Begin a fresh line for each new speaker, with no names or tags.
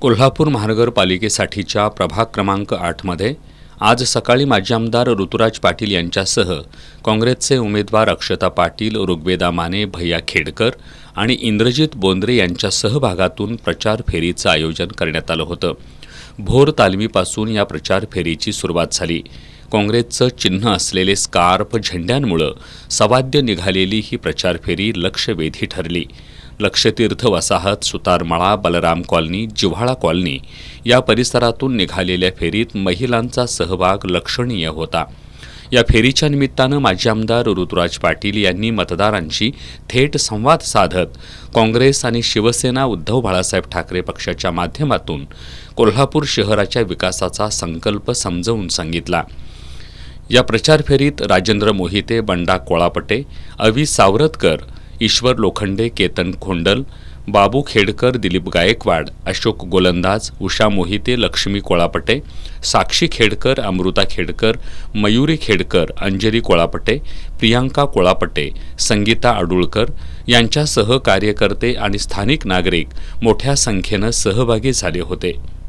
कोल्हापूर महानगरपालिकेसाठीच्या प्रभाग क्रमांक 8मध्ये आज सकाळी माजी आमदार ऋतुराज पाटील यांच्यासह काँग्रेसचे उमेदवार अक्षता पाटील, ऋग्वेदा माने, भैया खेडकर आणि इंद्रजित बोंद्रे यांच्या सहभागातून प्रचार फेरीचं आयोजन करण्यात आलं होतं. भोर तालमीपासून या प्रचार फेरीची सुरुवात झाली. काँग्रेसचं चिन्ह असलेले स्कार्फ झेंड्यांमुळे सवाद्य निघालेली ही प्रचार फेरी लक्षवेधी ठरली. लक्षतीर्थ वसाहत, सुतारमळा, बलराम कॉलनी, जिव्हाळा कॉलनी या परिसरातून निघालेल्या फेरीत महिलांचा सहभाग लक्षणीय होता. या फेरीच्या निमित्तानं माजी आमदार ऋतुराज पाटील यांनी मतदारांशी थेट संवाद साधत काँग्रेस आणि शिवसेना उद्धव बाळासाहेब ठाकरे पक्षाच्या माध्यमातून कोल्हापूर शहराच्या विकासाचा संकल्प समजावून सांगितला. या प्रचार फेरीत राजेंद्र मोहिते, बंडा कोळापटे, अवी सावरतकर, ईश्वर लोखंडे, केतन खोंडल, बाबू खेडकर, दिलीप गायकवाड, अशोक गोलंदाज, उषा मोहिते, लक्ष्मी कोळापटे, साक्षी खेडकर, अमृता खेडकर, मयुरी खेडकर, अंजली कोळापटे, प्रियांका कोळापटे, संगीता अडुळकर यांच्यासह कार्यकर्ते आणि स्थानिक नागरिक मोठ्या संख्येनं सहभागी झाले होते.